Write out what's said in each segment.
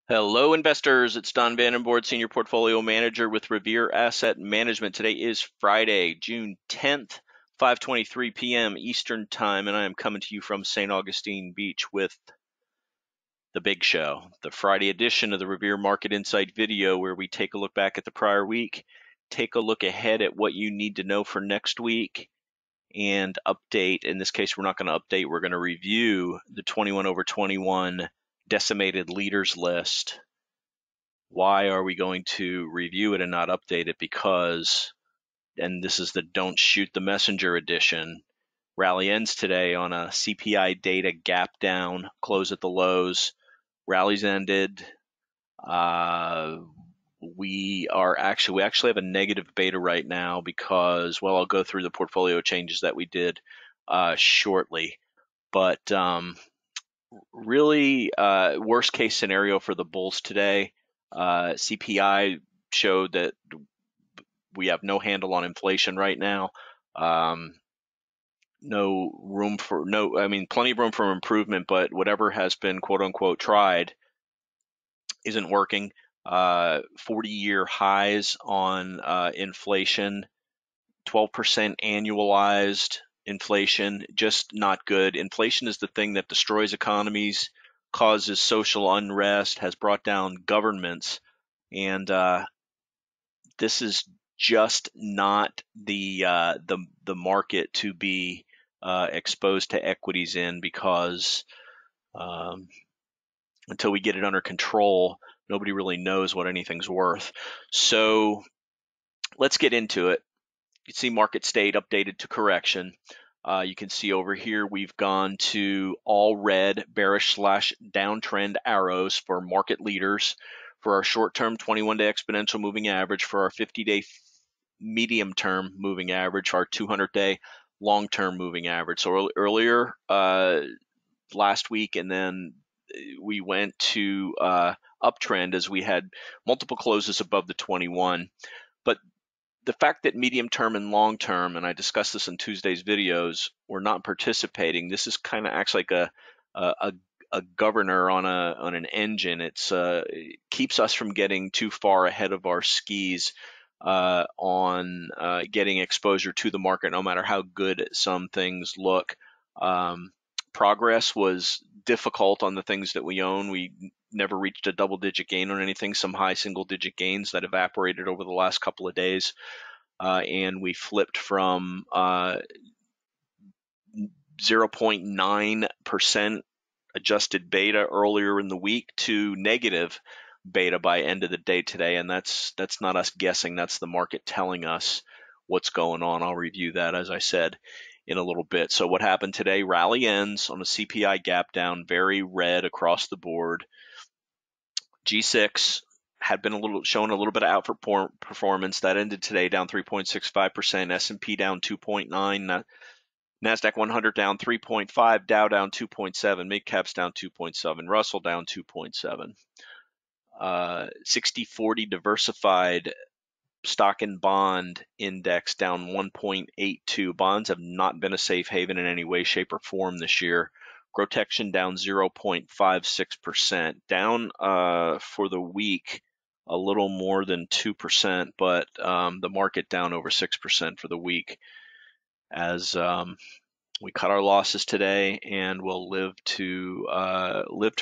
Hello, investors. It's Don Vandenbord, Senior Portfolio Manager with Revere Asset Management. Today is Friday, June 10th, 5:23 p.m. Eastern Time, and I am coming to you from St. Augustine Beach with the Big Show, the Friday edition of the Revere Market Insight video, where we take a look back at the prior week, take a look ahead at what you need to know for next week, and update. In this case, we're not going to update. We're going to review the 21 over 21 decimated leaders list. Why are we going to review it and not update it? Because, and this is the don't shoot the messenger edition, rally ends today on a CPI data gap down, close at the lows. Rallies ended. We actually have a negative beta right now because, well, I'll go through the portfolio changes that we did shortly. But really, worst case scenario for the bulls today. CPI showed that we have no handle on inflation right now. Plenty of room for improvement, but whatever has been quote unquote tried isn't working. 40-year highs on inflation, 12% annualized inflation, just not good. Inflation is the thing that destroys economies, causes social unrest, has brought down governments, and this is just not the market to be exposed to equities in, because until we get it under control, nobody really knows what anything's worth. So let's get into it. You can see market state updated to correction. You can see over here we've gone to all red bearish / downtrend arrows for market leaders, for our short-term 21-day exponential moving average, for our 50-day medium-term moving average, for our 200-day long-term moving average. So earlier last week, and then we went to uptrend as we had multiple closes above the 21. But the fact that medium term and long term, and I discussed this in Tuesday's videos, we're not participating. This is kind of acts like a governor on an engine. It keeps us from getting too far ahead of our skis on getting exposure to the market, no matter how good some things look. Progress was difficult on the things that we own. We never reached a double-digit gain on anything. Some high single-digit gains that evaporated over the last couple of days. And we flipped from 0.9% adjusted beta earlier in the week to negative beta by end of the day today. And that's not us guessing. That's the market telling us what's going on. I'll review that, as I said, in a little bit. So what happened today? Rally ends on a CPI gap down, very red across the board. G6 had been showing a little bit of outperformance. That ended today down 3.65%. S&P down 2.9. NASDAQ 100 down 3.5. Dow down 2.7. Mid caps down 2.7. Russell down 2.7. 60/40 diversified stock and bond index down 1.82. Bonds have not been a safe haven in any way, shape, or form this year. GROTECTION down 0.56%. Down for the week a little more than 2%, but the market down over 6% for the week, as we cut our losses today, and we'll live to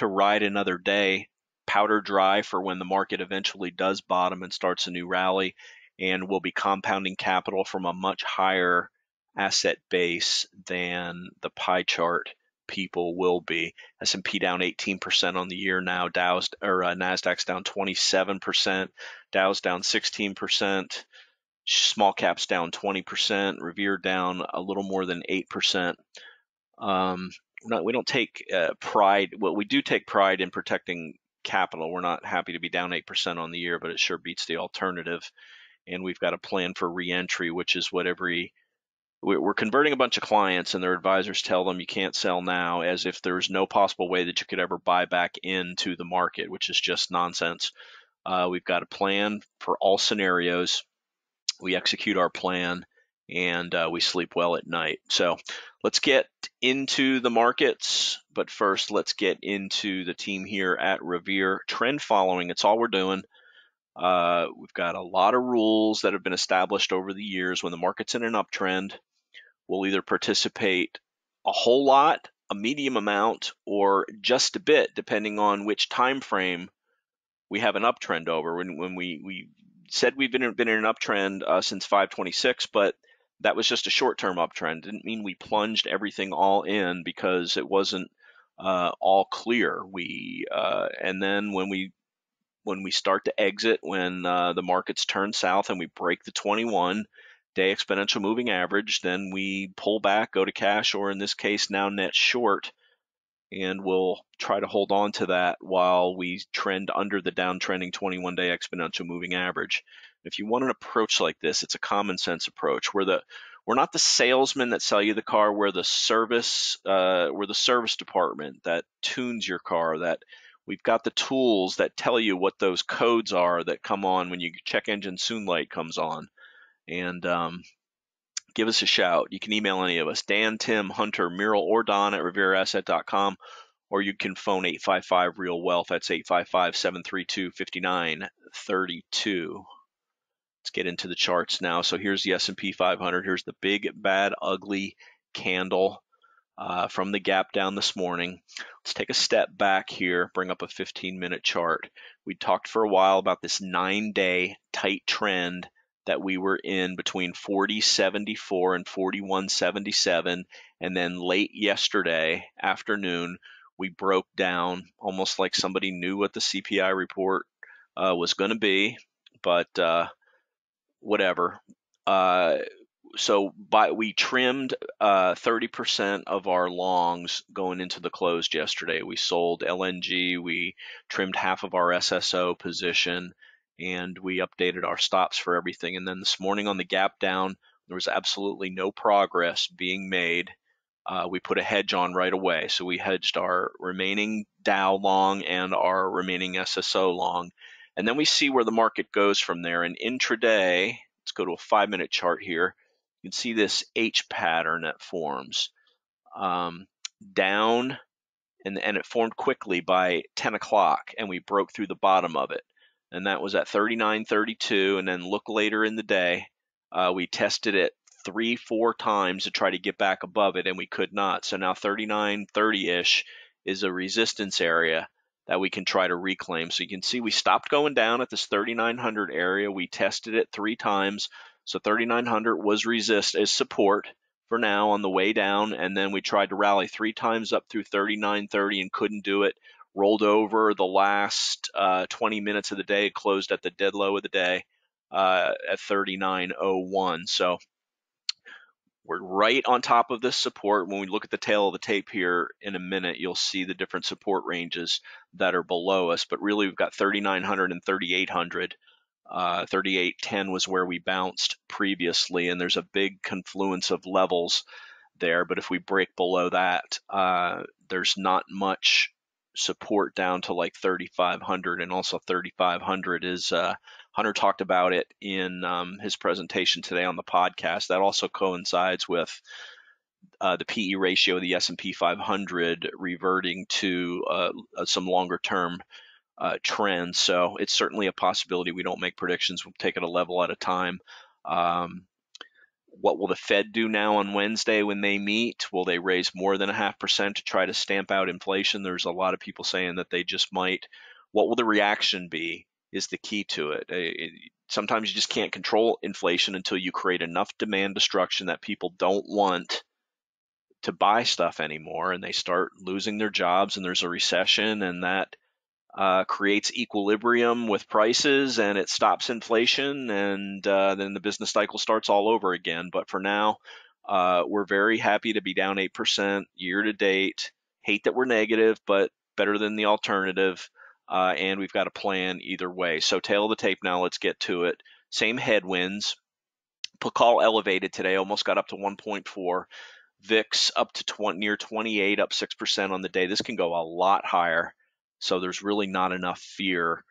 ride another day, powder dry, for when the market eventually does bottom and starts a new rally, and we'll be compounding capital from a much higher asset base than the pie chart people will be. S&P down 18% on the year now. NASDAQ's down 27%. Dow's down 16%. Small caps down 20%. Revere down a little more than 8%. We don't take pride. Well, we do take pride in protecting capital. We're not happy to be down 8% on the year, but it sure beats the alternative. And we've got a plan for reentry, which is what we're converting a bunch of clients, and their advisors tell them you can't sell now, as if there's no possible way that you could ever buy back into the market, which is just nonsense. We've got a plan for all scenarios. We execute our plan, and we sleep well at night. So let's get into the markets, but first let's get into the team here at Revere. Trend following, it's all we're doing. We've got a lot of rules that have been established over the years. When the market's in an uptrend, we'll either participate a whole lot, a medium amount, or just a bit, depending on which time frame we have an uptrend over. When we said we've been in an uptrend since 526, but that was just a short-term uptrend. Didn't mean we plunged everything all in because it wasn't all clear. And then when we start to exit, when the markets turn south and we break the 21-day exponential moving average, then we pull back, go to cash, or in this case now net short, and we'll try to hold on to that while we trend under the downtrending 21-day exponential moving average. If you want an approach like this, it's a common sense approach. We're not the salesman that sell you the car. We're the service department that tunes your car, that we've got the tools that tell you what those codes are that come on when your check engine soon light comes on. And give us a shout. You can email any of us, Dan, Tim, Hunter, Muriel, or Don at revereasset.com, or you can phone 855-REAL-WEALTH. That's 855-732-5932. Let's get into the charts now. So here's the S&P 500. Here's the big, bad, ugly candle from the gap down this morning. Let's take a step back here, bring up a 15-minute chart. We talked for a while about this 9-day tight trend that we were in between 40.74 and 41.77, and then late yesterday afternoon we broke down almost like somebody knew what the CPI report was going to be, but whatever. So we trimmed 30% of our longs going into the close yesterday. We sold LNG, we trimmed half of our SSO position, and we updated our stops for everything. And then this morning on the gap down, there was absolutely no progress being made. We put a hedge on right away. So we hedged our remaining Dow long and our remaining SSO long. And then we see where the market goes from there. And intraday, let's go to a 5-minute chart here. You can see this H pattern that forms down, and it formed quickly by 10 o'clock, and we broke through the bottom of it. And that was at 39.32, and then look later in the day, we tested it 3-4 times to try to get back above it, and we could not. So now 39.30-ish is a resistance area that we can try to reclaim. So you can see we stopped going down at this 3900 area. We tested it 3 times. So 3900 was support for now on the way down, and then we tried to rally 3 times up through 3930 and couldn't do it. Rolled over the last 20 minutes of the day, closed at the dead low of the day at 3901. So we're right on top of this support. When we look at the tail of the tape here in a minute, you'll see the different support ranges that are below us. But really, we've got 3900 and 3800. 3810 was where we bounced previously, and there's a big confluence of levels there. But if we break below that, there's not much support down to like 3500, and also 3500 is Hunter talked about it in his presentation today on the podcast. That also coincides with the PE ratio of the S&P 500 reverting to some longer term trends. So it's certainly a possibility. We don't make predictions. We'll take it a level at a time. What will the Fed do now on Wednesday when they meet? Will they raise more than 0.5% to try to stamp out inflation? There's a lot of people saying that they just might. What will the reaction be is the key to it. Sometimes you just can't control inflation until you create enough demand destruction that people don't want to buy stuff anymore, and they start losing their jobs, and there's a recession, and that creates equilibrium with prices, and it stops inflation, and then the business cycle starts all over again. But for now, we're very happy to be down 8% year to date. Hate that we're negative, but better than the alternative, and we've got a plan either way. So tail of the tape now, let's get to it. Same headwinds. Pakal elevated today, almost got up to 1.4. VIX up to near 28, up 6% on the day. This can go a lot higher. So there's really not enough fear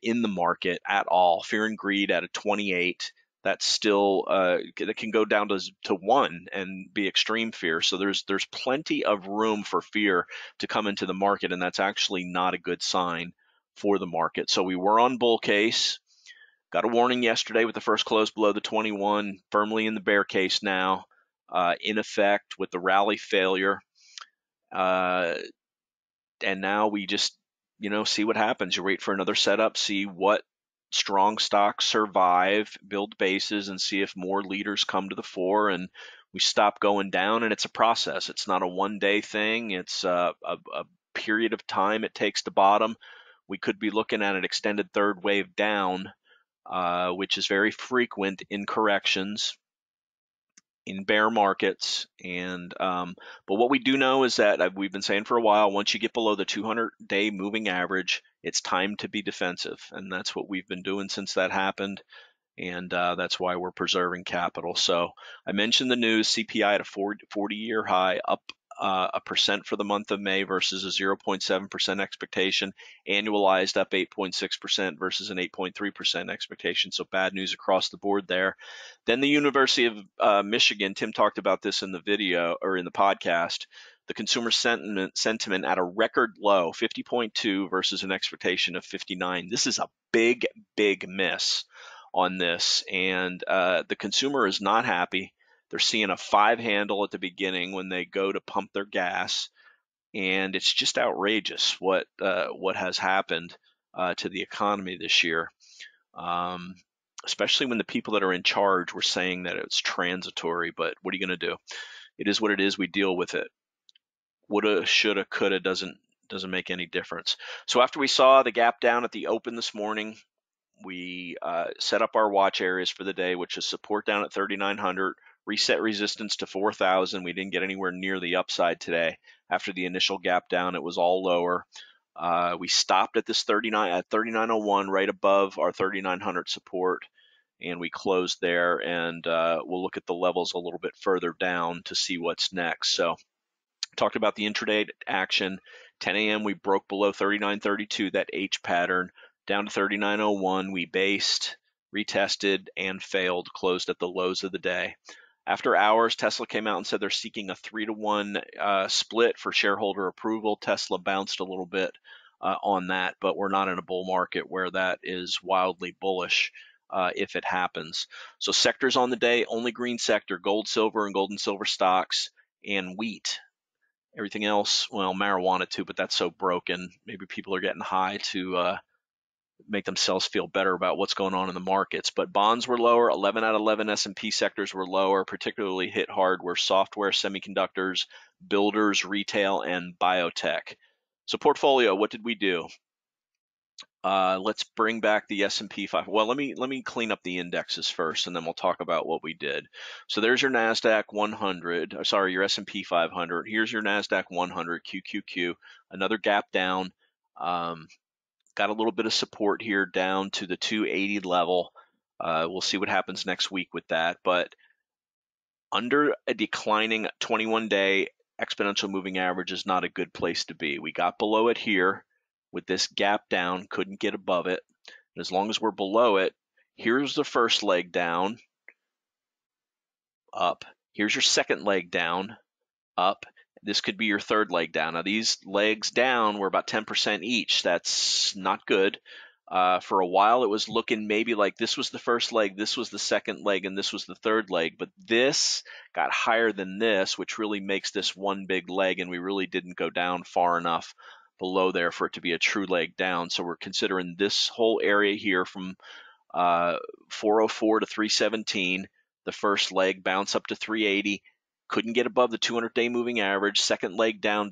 in the market at all. Fear and greed at a 28. that's still that can go down to 1 and be extreme fear. So there's plenty of room for fear to come into the market, and that's actually not a good sign for the market. So we were on bull case. Got a warning yesterday with the first close below the 21, firmly in the bear case now, in effect with the rally failure. And now we just, see what happens. You wait for another setup, see what strong stocks survive, build bases, and see if more leaders come to the fore and we stop going down. And it's a process. It's not a one-day thing. It's a period of time it takes to bottom. We could be looking at an extended third wave down, which is very frequent in corrections, in bear markets. And but what we do know is that we've been saying for a while, once you get below the 200-day moving average, it's time to be defensive, and that's what we've been doing since that happened. And that's why we're preserving capital. So I mentioned the news, CPI at a 40-year high, up a percent for the month of May versus a 0.7% expectation, annualized up 8.6% versus an 8.3% expectation. So bad news across the board there. Then the University of Michigan, Tim talked about this in the video or in the podcast, the consumer sentiment at a record low, 50.2 versus an expectation of 59. This is a big, big miss on this, and the consumer is not happy. They're seeing a 5 handle at the beginning when they go to pump their gas, and it's just outrageous what has happened to the economy this year, especially when the people that are in charge were saying that it's transitory. But what are you going to do? It is what it is. We deal with it. Woulda, shoulda, coulda doesn't make any difference. So after we saw the gap down at the open this morning, we set up our watch areas for the day, which is support down at 3,900, reset resistance to 4,000. We didn't get anywhere near the upside today. After the initial gap down, it was all lower. We stopped at this 3,901, right above our 3,900 support, and we closed there. And we'll look at the levels a little bit further down to see what's next. So talked about the intraday action. 10 a.m. we broke below 39.32, that H pattern, down to 39.01. We based, retested, and failed, closed at the lows of the day. After hours, Tesla came out and said they're seeking a 3-to-1 split for shareholder approval. Tesla bounced a little bit on that, but we're not in a bull market where that is wildly bullish if it happens. So sectors on the day, only green sector, gold, silver, and gold and silver stocks, and wheat. Everything else, well, marijuana too, but that's so broken. Maybe people are getting high to make themselves feel better about what's going on in the markets. But bonds were lower. 11 out of 11 S&P sectors were lower. Particularly hit hard were software, semiconductors, builders, retail, and biotech. So portfolio, what did we do? Let's bring back the S&P 500. Well, let me clean up the indexes first, and then we'll talk about what we did. So there's your NASDAQ 100. Sorry, your S&P 500. Here's your NASDAQ 100, QQQ. Another gap down. Got a little bit of support here down to the 280 level. We'll see what happens next week with that. But under a declining 21-day exponential moving average is not a good place to be. We got below it here with this gap down, couldn't get above it. And as long as we're below it, here's the first leg down, up. Here's your second leg down, up. This could be your third leg down. Now these legs down were about 10% each. That's not good. For a while it was looking maybe like this was the first leg, this was the second leg, and this was the third leg. But this got higher than this, which really makes this one big leg, and we really didn't go down far enough below there for it to be a true leg down. So we're considering this whole area here from 404 to 317, the first leg, bounce up to 380, couldn't get above the 200-day moving average, second leg down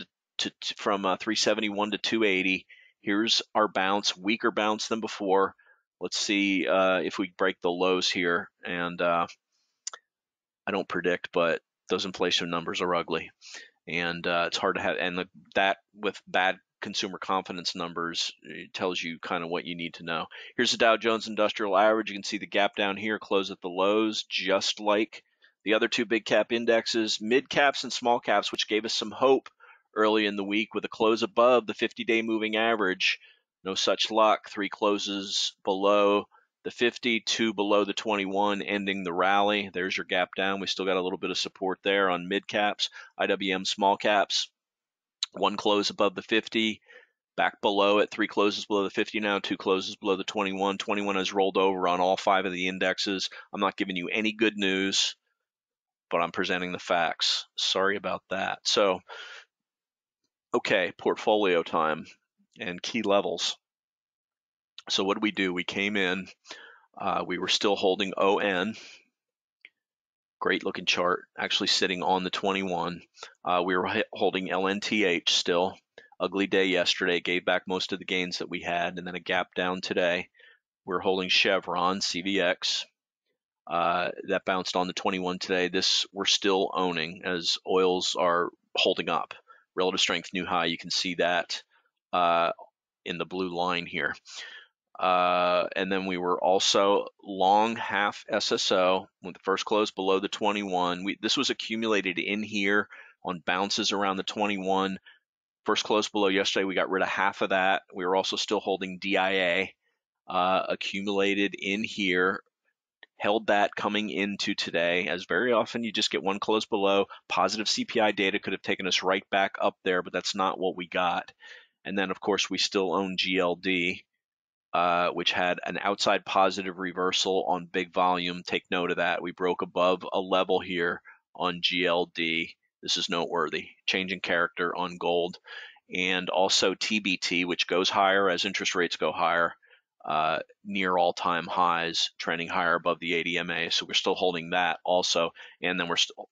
from 371 to 280. Here's our bounce, weaker bounce than before. Let's see if we break the lows here. And I don't predict, but those inflation numbers are ugly. And it's hard to have, and that with bad consumer confidence numbers, it tells you kind of what you need to know. Here's the Dow Jones Industrial Average. You can see the gap down here, close at the lows, just like the other two big cap indexes, mid caps and small caps, which gave us some hope early in the week with a close above the 50-day moving average. No such luck. 3 closes below The 50, 2 below the 21, ending the rally. There's your gap down. We still got a little bit of support there on mid caps. IWM small caps, 1 close above the 50, back below it, 3 closes below the 50 now, 2 closes below the 21. 21 has rolled over on all 5 of the indexes. I'm not giving you any good news, but I'm presenting the facts. Sorry about that. So, okay, portfolio time and key levels. So what did we do? We came in, we were still holding ON. Great looking chart, actually sitting on the 21. We were holding LNTH still. Ugly day yesterday, gave back most of the gains that we had, and then a gap down today. We're holding Chevron, CVX. That bounced on the 21 today. This we're still owning as oils are holding up. Relative strength new high, you can see that in the blue line here. And then we were also long half SSO with the first close below the 21. This was accumulated in here on bounces around the 21. First close below yesterday, we got rid of half of that. We were also still holding DIA, accumulated in here, held that coming into today, as very often you just get one close below. Positive CPI data could have taken us right back up there, but that's not what we got. And then, of course, we still own GLD, which had an outside positive reversal on big volume. Take note of that. We broke above a level here on GLD. This is noteworthy. Changing character on gold. And also TBT, which goes higher as interest rates go higher, near all-time highs, trending higher above the 80 MA. So we're still holding that also. And then we're still